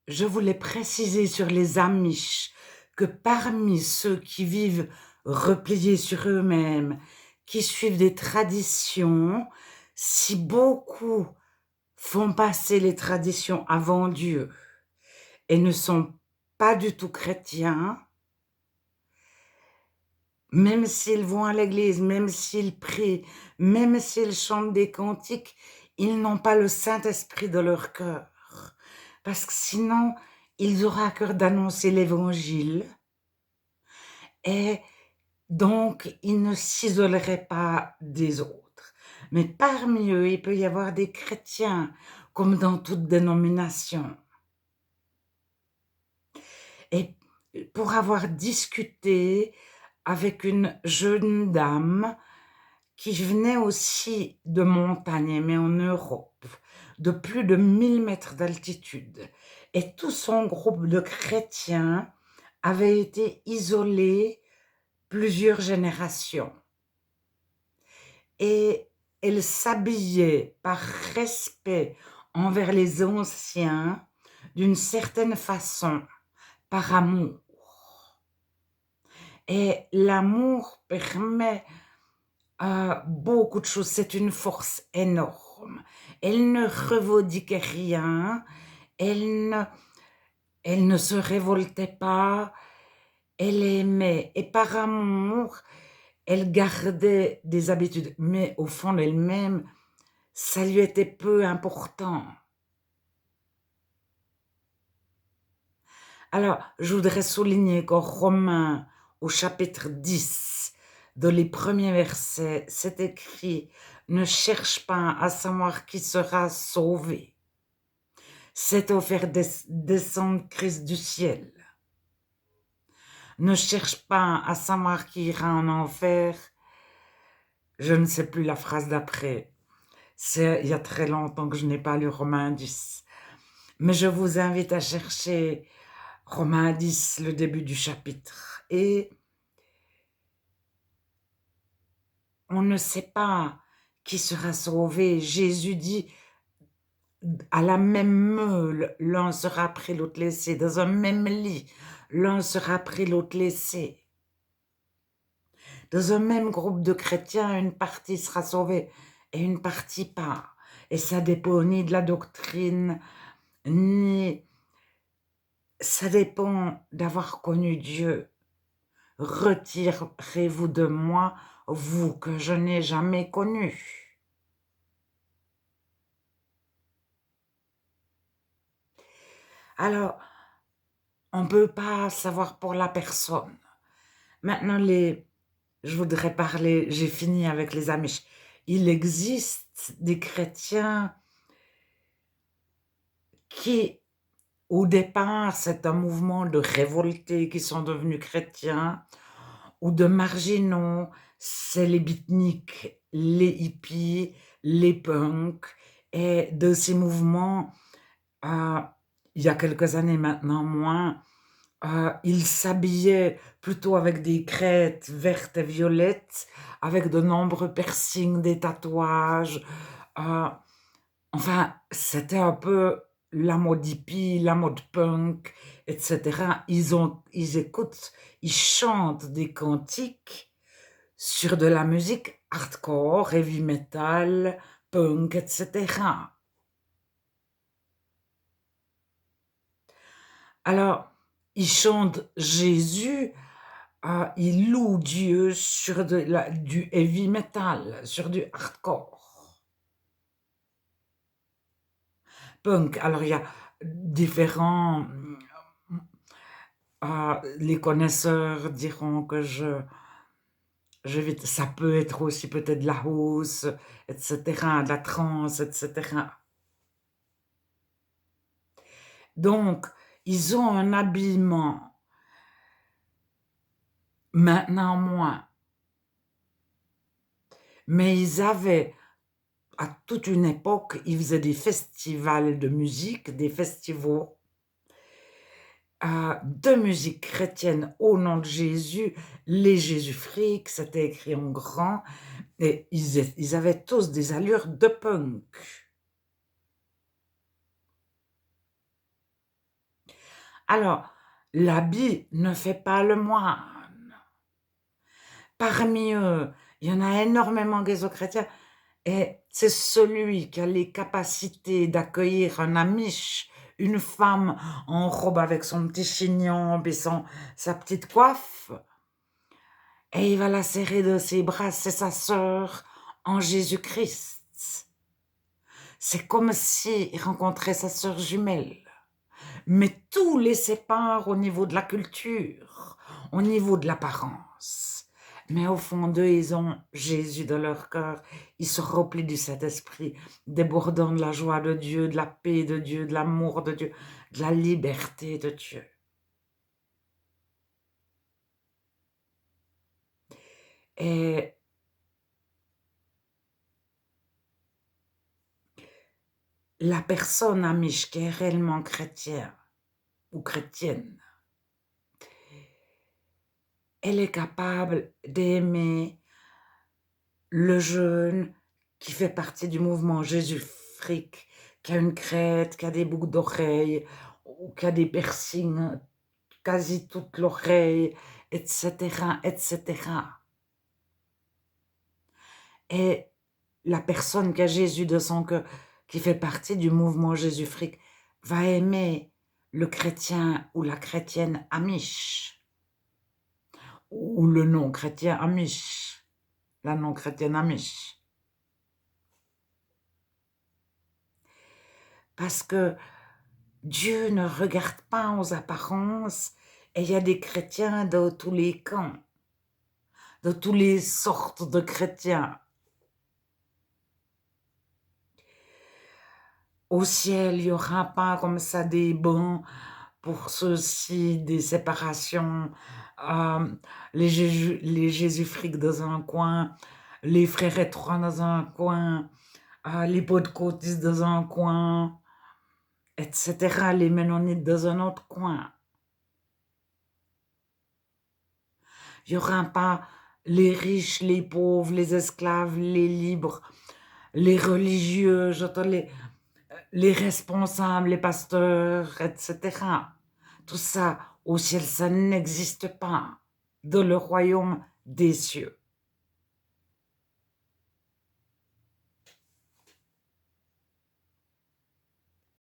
je voulais préciser sur les Amish que parmi ceux qui vivent repliés sur eux-mêmes, qui suivent des traditions, si beaucoup font passer les traditions avant Dieu et ne sont pas du tout chrétiens, même s'ils vont à l'église, même s'ils prient, même s'ils chantent des cantiques, ils n'ont pas le Saint-Esprit de leur cœur. Parce que sinon, ils auraient à cœur d'annoncer l'évangile et donc ils ne s'isoleraient pas des autres. Mais parmi eux, il peut y avoir des chrétiens, comme dans toute dénomination. Et pour avoir discuté avec une jeune dame qui venait aussi de montagne, mais en Europe, de plus de 1000 mètres d'altitude. Et tout son groupe de chrétiens avait été isolé plusieurs générations. Et elle s'habillait par respect envers les anciens d'une certaine façon, par amour. Et l'amour permet beaucoup de choses, c'est une force énorme. Elle ne revendiquait rien, elle ne, elle ne se révoltait pas, elle aimait. Et par amour, elle gardait des habitudes, mais au fond d'elle-même, ça lui était peu important. Alors, je voudrais souligner qu'en Romains, au chapitre 10, dans les premiers versets, c'est écrit « Ne cherche pas à savoir qui sera sauvé. C'est au faire descendre Christ du ciel. Ne cherche pas à savoir qui ira en enfer. » Je ne sais plus la phrase d'après. Il y a très longtemps que je n'ai pas lu Romains 10. Mais je vous invite à chercher Romains 10, le début du chapitre. Et on ne sait pas qui sera sauvé. Jésus dit, à la même meule, l'un sera pris, l'autre laissé. Dans un même lit, l'un sera pris, l'autre laissé. Dans un même groupe de chrétiens, une partie sera sauvée et une partie pas. Et ça dépend ni de la doctrine, ni... Ça dépend d'avoir connu Dieu. Retirez-vous de moi, vous que je n'ai jamais connu. Alors, on ne peut pas savoir pour la personne. Maintenant, je voudrais parler, j'ai fini avec les Amish. Il existe des chrétiens qui, au départ, c'est un mouvement de révoltés qui sont devenus chrétiens, ou de marginaux, c'est les beatniks, les hippies, les punks, et de ces mouvements, il y a quelques années maintenant moins, ils s'habillaient plutôt avec des crêtes vertes et violettes, avec de nombreux piercings, des tatouages. euh, Enfin, c'était un peu la mode hippie, la mode punk, etc. Ils écoutent, ils chantent des cantiques sur de la musique hardcore, heavy metal, punk, etc. Alors, ils chantent Jésus, ils louent Dieu sur du heavy metal, sur du hardcore. Punk, alors il y a différents... les connaisseurs diront que ça peut être aussi peut-être de la house, etc., de la trance, etc. Donc, ils ont un habillement, maintenant moins, mais ils avaient, à toute une époque, ils faisaient des festivals de musique, des festivals de musique chrétienne au nom de Jésus, les Jésus Freaks, c'était écrit en grand, et ils avaient tous des allures de punk. Alors, l'habit ne fait pas le moine. Parmi eux, il y en a énormément qui sont chrétiens et c'est celui qui a les capacités d'accueillir un amish, une femme en robe avec son petit chignon et sa petite coiffe, et il va la serrer de ses bras, c'est sa sœur en Jésus-Christ. C'est comme s'il rencontrait sa sœur jumelle. Mais tout les sépare au niveau de la culture, au niveau de l'apparence. Mais au fond d'eux, ils ont Jésus dans leur cœur. Ils sont remplis du Saint-Esprit, débordant de la joie de Dieu, de la paix de Dieu, de l'amour de Dieu, de la liberté de Dieu. Et la personne amiche qui est réellement chrétien ou chrétienne, elle est capable d'aimer le jeune qui fait partie du mouvement Jésus-Fric, qui a une crête, qui a des boucles d'oreilles, ou qui a des piercings quasi toute l'oreille, etc., etc. Et la personne qui a Jésus de son cœur, qui fait partie du mouvement Jésus-Fric, va aimer le chrétien ou la chrétienne amiche, ou le non-chrétien amiche, la non-chrétienne amiche. Parce que Dieu ne regarde pas aux apparences et il y a des chrétiens de tous les camps, de toutes les sortes de chrétiens. Au ciel, il n'y aura pas comme ça des bancs pour ceux-ci, des séparations, les Jésus-Fric dans un coin, les frères étroits dans un coin, les pentecôtistes dans un coin, etc., les ménonites dans un autre coin. Il n'y aura pas les riches, les pauvres, les esclaves, les libres, les religieux, j'entends les responsables, les pasteurs, etc. Tout ça, au ciel, ça n'existe pas dans le royaume des cieux.